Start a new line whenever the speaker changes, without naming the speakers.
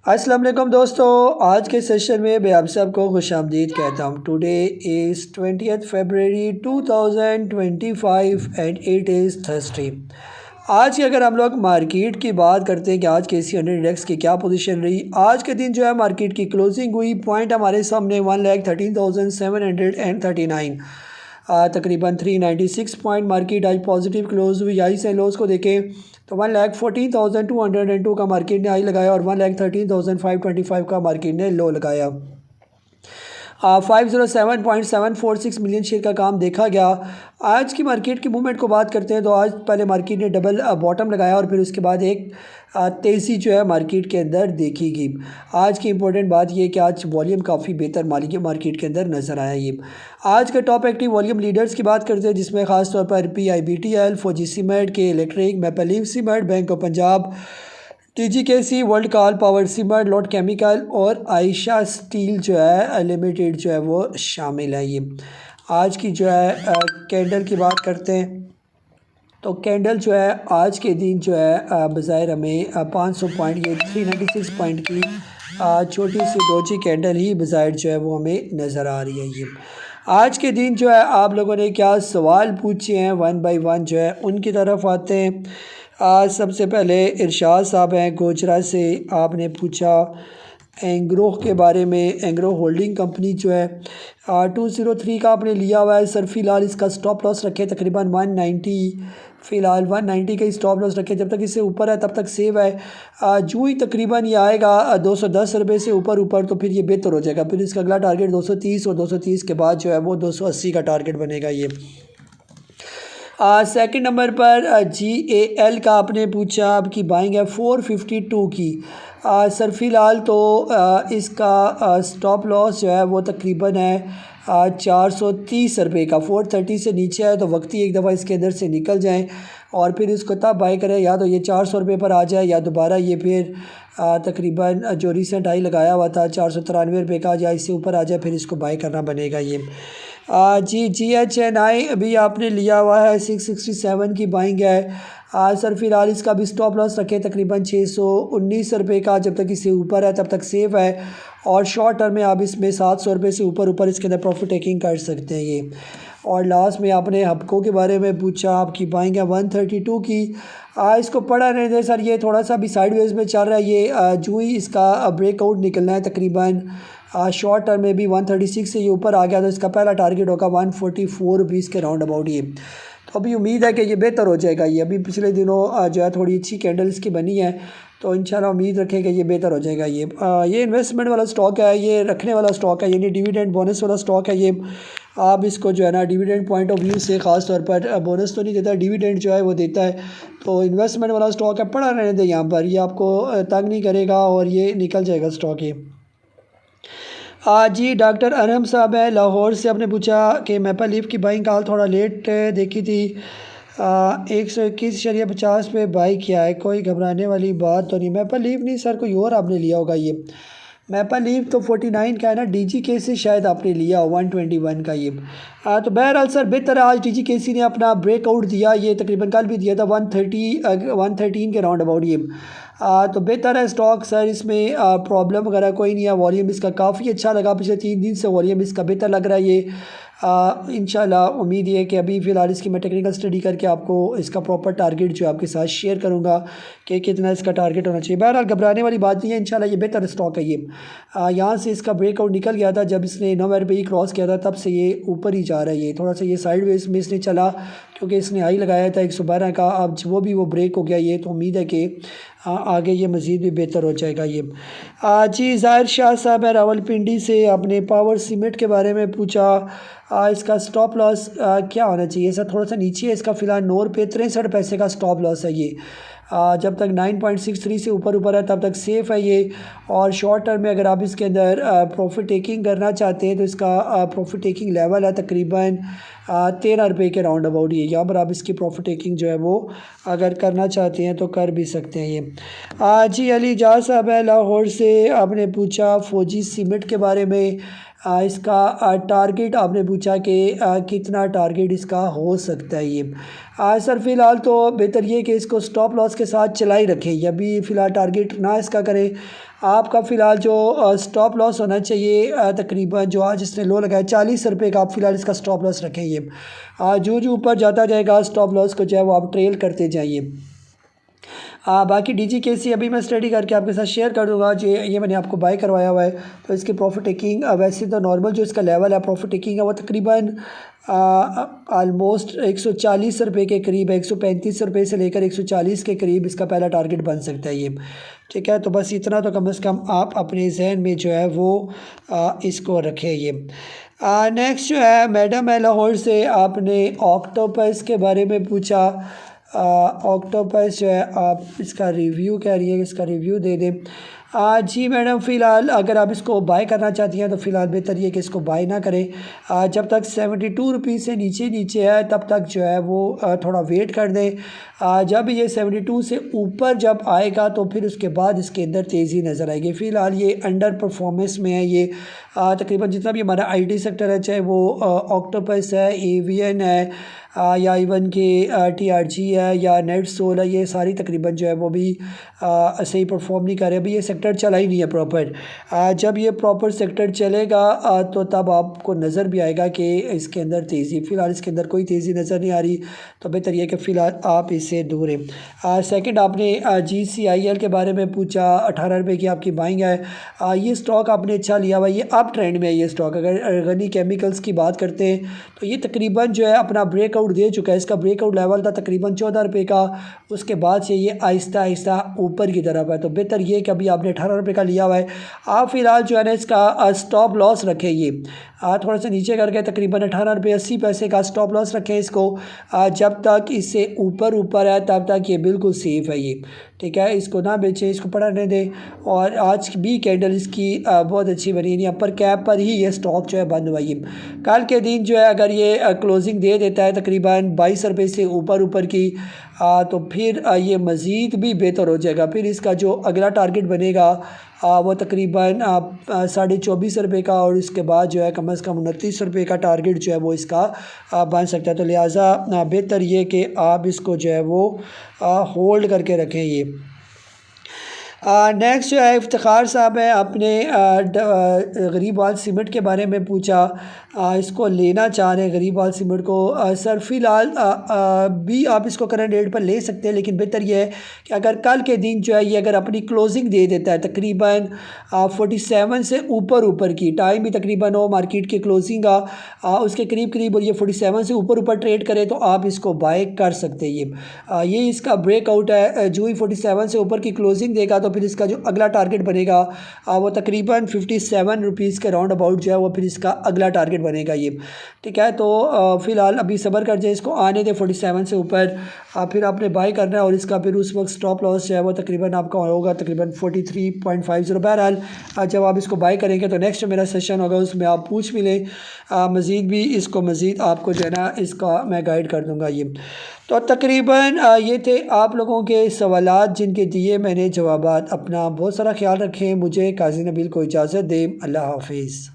अस्सलाम वालेकुम दोस्तों, आज के सेशन में मैं आप सबको खुशामदीद कहता हूँ। Today is 20th February 2025 and it is Thursday. आज की अगर हम लोग मार्केट की बात करते हैं कि आज के सी हंड्रेड इंडेक्स की क्या पोजीशन रही। आज के दिन जो है मार्केट की क्लोजिंग हुई, पॉइंट हमारे सामने 1,13,739, तकरीबन 396 पॉइंट मार्केट आज पॉजिटिव क्लोज हुई। हाई से लोज को देखें तो 1,14,202 का मार्केट ने हाई लगाया और 1,13,525 का मार्केट ने लो लगाया। 507.746 मिलियन शेयर का काम देखा गया। आज की मार्केट की मूवमेंट को बात करते हैं तो आज पहले मार्केट ने डबल बॉटम लगाया और फिर उसके बाद एक तेज़ी जो है मार्केट के अंदर देखी गई। आज की इंपॉर्टेंट बात यह कि आज वॉल्यूम काफ़ी बेहतर मार्केट के अंदर नज़र आया। ये आज के टॉप एक्टिव वॉल्यूम लीडर्स की बात करते हैं जिसमें ख़ास तौर पर PIBTL, फौजी सीमेंट, के electric, maple leaf cement, bank of Punjab, TGKC, world call power cement, lot chemical और आयशा स्टील जो है लिमिटेड जो है वो शामिल है। ये आज की जो है कैंडल की बात करते हैं तो कैंडल जो है आज के दिन जो है बज़ाहिर हमें 500 पॉइंट ये 396 पॉइंट की छोटी सी डोजी कैंडल ही बज़ाहिर जो है वो हमें नज़र आ रही है। ये आज के दिन जो है आप लोगों ने क्या सवाल पूछे हैं, वन बाय वन जो है उनकी तरफ आते हैं। सबसे पहले इरशाद साहब हैं गोजरा से, आपने पूछा एंग्रो के बारे में। एंग्रो होल्डिंग कंपनी जो है 203 का आपने लिया हुआ है सर। फ़िलहाल इसका स्टॉप लॉस रखे तकरीबन 190, फ़िलहाल 190 का ही स्टॉप लॉस रखे। जब तक इससे ऊपर है तब तक सेव है। जो ही तकरीबन ये आएगा 210 रुपये से ऊपर तो फिर ये बेहतर हो जाएगा। फिर इसका अगला टारगेट 230 और 230 के बाद जो है वो 280 का टारगेट बनेगा। ये सेकंड नंबर पर GAL का आपने पूछा, आपकी बाइंग है 452 की। सर फ़िलहाल तो इसका स्टॉप लॉस जो है वो तकरीबन है 430 रुपये का। 430 से नीचे है तो वक्ती एक दफ़ा इसके अंदर से निकल जाएं और फिर इसको तब बाई करें या तो ये 400 रुपये पर आ जाए या दोबारा ये फिर तकरीबन जो रिसेंट हाई लगाया हुआ था 493 रुपये का या इससे ऊपर आ जाए फिर इसको बाई करना बनेगा। ये GHNI अभी आपने लिया हुआ है 667 की बाइंग है। सर फ़िलहाल इसका भी स्टॉप लॉस रखे तकरीबन 619 रुपये का। जब तक इससे ऊपर है तब तक सेफ है और शॉर्ट टर्म में आप इसमें 700 रुपये से ऊपर इसके अंदर प्रॉफिट टेकिंग कर सकते हैं। ये और लास्ट में आपने हबको के बारे में पूछा, आपकी बाइंग है 132 की। इसको पढ़ा नहीं दे सर, ये थोड़ा सा भी साइडवेज में चल रहा है। ये जो ही इसका ब्रेकआउट निकलना है तकरीबन शॉर्ट टर्म में भी 136 से ये ऊपर आ गया तो इसका पहला टारगेट होगा 144 रुपीज़ के राउंड अबाउट। ये तो अभी उम्मीद है कि ये बेहतर हो जाएगा। ये अभी पिछले दिनों जो है थोड़ी अच्छी कैंडल इसकी बनी है तो इंशाल्लाह उम्मीद रखें कि ये बेहतर हो जाएगा। ये इन्वेस्टमेंट वाला स्टॉक है, ये रखने वाला स्टॉक है, यानी डिविडेंड बोनस वाला स्टॉक है। ये आप इसको जो है ना डिविडेंड पॉइंट ऑफ व्यू से ख़ास तौर पर बोनस तो नहीं देता, डिविडेंड जो है वो देता है। तो इन्वेस्टमेंट वाला स्टॉक है, पड़ा रहने दें यहाँ पर, ये आपको तंग नहीं करेगा और ये निकल जाएगा स्टॉक। ये जी डॉक्टर अरहम साहब है लाहौर से, आपने पूछा कि मैपल लीफ की बाइंग काल थोड़ा लेट देखी थी। 121.50 पे बाई किया है, कोई घबराने वाली बात तो नहीं। मैपल लीफ नहीं सर, कोई और आपने लिया होगा। ये मैपल लीफ तो 49 का है ना, DGK से शायद आपने लिया हो 121 का। ये तो बहरहाल सर बेहतर है, आज DGKC ने अपना ब्रेकआउट दिया, ये तकरीबन कल भी दिया था 113 के राउंड अबाउट। ये तो बेहतर है स्टॉक सर, इसमें प्रॉब्लम वगैरह कोई नहीं है। वॉल्यूम इसका काफ़ी अच्छा लगा, पिछले 3 दिन से वॉल्यूम इसका बेहतर लग रहा है। ये इंशाल्लाह उम्मीद है कि अभी फ़िलहाल इसकी मैं टेक्निकल स्टडी करके आपको इसका प्रॉपर टारगेट जो आपके साथ शेयर करूंगा कि कितना इसका टारगेट होना चाहिए। बहरहाल घबराने वाली बात नहीं है, इंशाल्लाह ये बेहतर स्टॉक है। ये यहाँ से इसका ब्रेकआउट निकल गया था जब इसने 9 रुपये ही क्रॉस किया था, तब से ये ऊपर ही जा रहा है। ये थोड़ा सा ये साइड वेज में इसने चला क्योंकि इसने हाई लगाया था 112 का, अब वो ब्रेक हो गया। ये तो उम्मीद है कि आगे ये मज़ीद भी बेहतर हो जाएगा। ये जी ज़ाहिर शाह साहब है रावलपिंडी से, आपने पावर सीमेंट के बारे में पूछा। इसका स्टॉप लॉस क्या होना चाहिए सर, थोड़ा सा नीचे है इसका फ़िलहाल 9 रुपये 63 पैसे का स्टॉप लॉस है। ये जब तक 9.63 से ऊपर है तब तक सेफ़ है ये। और शॉर्ट टर्म में अगर आप इसके अंदर प्रॉफिट टेकिंग करना चाहते हैं तो इसका प्रॉफिट टेकिंग लेवल है तकरीबन 13 रुपये के राउंड अबाउट। ये यहाँ पर आप इसकी प्रॉफिट टेकिंग जो है वो अगर करना चाहते हैं तो कर भी सकते हैं। ये जी अली जा साहब है लाहौर से, आपने पूछा फौजी सीमेंट के बारे में। इसका टारगेट आपने पूछा कि कितना टारगेट इसका हो सकता है ये। सर फ़िलहाल तो बेहतर ये कि इसको स्टॉप लॉस के साथ चलाई रखें, अभी फ़िलहाल टारगेट ना इसका करें। आपका फ़िलहाल जो स्टॉप लॉस होना चाहिए तकरीबन जो आज इसने लो लगाया 40 रुपये का, आप फ़िलहाल इसका स्टॉप लॉस रखें। ये जो जो ऊपर जाता जाएगा स्टॉप लॉस को जो है वो आप ट्रेल करते जाइए। बाकी DGKC अभी मैं स्टडी करके आपके साथ शेयर कर दूंगा। जो ये मैंने आपको बाय करवाया हुआ है, तो इसकी प्रॉफिट टेकिंग वैसे तो नॉर्मल जो इसका लेवल है प्रॉफिट टेकिंग है वो तकरीबन आलमोस्ट 140 रुपये के करीब है। 135 रुपये से लेकर 140 के करीब इसका पहला टारगेट बन सकता है ये। ठीक है, तो बस इतना तो कम से कम आप अपने जहन में जो है वो इसको रखें। ये नेक्स्ट जो है मैडम है लाहौर से, आपने ऑक्टोपस के बारे में पूछा। ऑक्टोपस जो है आप इसका रिव्यू कह रही है, इसका रिव्यू दे दें। जी मैडम, फ़िलहाल अगर आप इसको बाय करना चाहती हैं तो फ़िलहाल बेहतर ये कि इसको बाय ना करें। जब तक 72 रुपीज़ से नीचे है तब तक जो है वो थोड़ा वेट कर दें। जब ये 72 से ऊपर जब आएगा तो फिर उसके बाद इसके अंदर तेज़ी नज़र आएगी। फ़िलहाल ये अंडर परफॉर्मेंस में है। ये तकरीबन जितना भी हमारा IT सेक्टर है, चाहे वो ऑक्टोपस है, एवियन है, या इवन के TRG है या नेटसोल है, ये सारी तकरीबन जो है वो भी सही परफॉर्म नहीं कर रहे। अभी ये सेक्टर चला ही नहीं है प्रॉपर। जब ये प्रॉपर सेक्टर चलेगा तो तब आपको नज़र भी आएगा कि इसके अंदर तेज़ी, फ़िलहाल इसके अंदर कोई तेज़ी नज़र नहीं आ रही, तो बेहतर ये कि फ़िलहाल आप इससे दूर हैं। सेकंड आपने GCIL के बारे में पूछा, 18 रुपये की आपकी बाइंग है। ये स्टॉक आपने अच्छा लिया हुआ, ये अप ट्रेंड में है ये स्टॉक। अगर गनी केमिकल्स की बात करते हैं तो ये तकरीबन जो है अपना ब्रेकआउट दे चुका है। इसका ब्रेकआउट लेवल था तकरीबन 14 रुपये का, उसके बाद से ये आहिस्ता आहिस्ता ऊपर की तरफ है। तो बेहतर ये कि अभी आपने 18 रुपये का लिया हुआ है, आप फ़िलहाल जो है ना इसका स्टॉप लॉस रखें। ये थोड़ा सा नीचे करके तकरीबन 18 रुपये 80 पैसे का स्टॉप लॉस रखें इसको। जब तक इससे ऊपर है तब तक ये बिल्कुल सेफ़ है ये। ठीक है, इसको ना बेचें, इसको पढ़ने दें। और आज भी कैंडल इसकी बहुत अच्छी बनी नहीं, अपर कैप पर ही ये स्टॉक जो है बंद हुआ। ये कल के दिन जो है अगर ये क्लोजिंग दे देता है तकरीबन 22 रुपये से ऊपर की, तो फिर ये मज़ीद भी बेहतर हो जाएगा। फिर इसका जो अगला टारगेट बनेगा वो तकरीबन 24.5 रुपये का, और इसके बाद जो है कम से कम 29 रुपये का टारगेट जो है वो इसका बन सकता है। तो लिहाजा बेहतर ये कि आप इसको जो है वो होल्ड करके रखें। ये नेक्स्ट जो है इफ्तिखार साहब है, आपने गरीबाल सीमेंट के बारे में पूछा। इसको लेना चाह रहे हैं गरीबाल सीमेंट को। सर फ़िलहाल भी आप इसको करंट रेट पर ले सकते हैं, लेकिन बेहतर ये है कि अगर कल के दिन जो है ये अगर अपनी क्लोजिंग दे देता है तकरीबन 47 से ऊपर की, टाइम भी तकरीबन हो मार्केट की क्लोजिंग उसके करीब और ये 47 से ऊपर ट्रेड करे तो आप इसको बाय कर सकते हैं। ये इसका ब्रेकआउट है। जो ही 47 से ऊपर की क्लोजिंग देगा तो फिर इसका जो अगला टारगेट बनेगा वो तकरीबन 57 रुपीज़ के राउंड अबाउट जो है वो फिर इसका अगला टारगेट बनेगा ये। ठीक है, तो फ़िलहाल अभी सब्र कर जाए, इसको आने दे 47 से ऊपर, फिर आपने बाय करना है। और इसका फिर उस वक्त स्टॉप लॉस जो है वो तकरीबन आपका होगा तकरीबन 43.50। बहरहाल जब आप इसको बाय करेंगे तो नेक्स्ट मेरा सेशन होगा, उसमें आप पूछ भी लें मज़ीद भी, इसको मज़ीद आपको जो है ना इसका मैं गाइड कर दूँगा। ये तो तकरीबन ये थे आप लोगों के सवालात जिनके दिए मैंने जवाबात। अपना बहुत सारा ख्याल रखें। मुझे काजी नबील को इजाज़त दें। अल्लाह हाफिज़।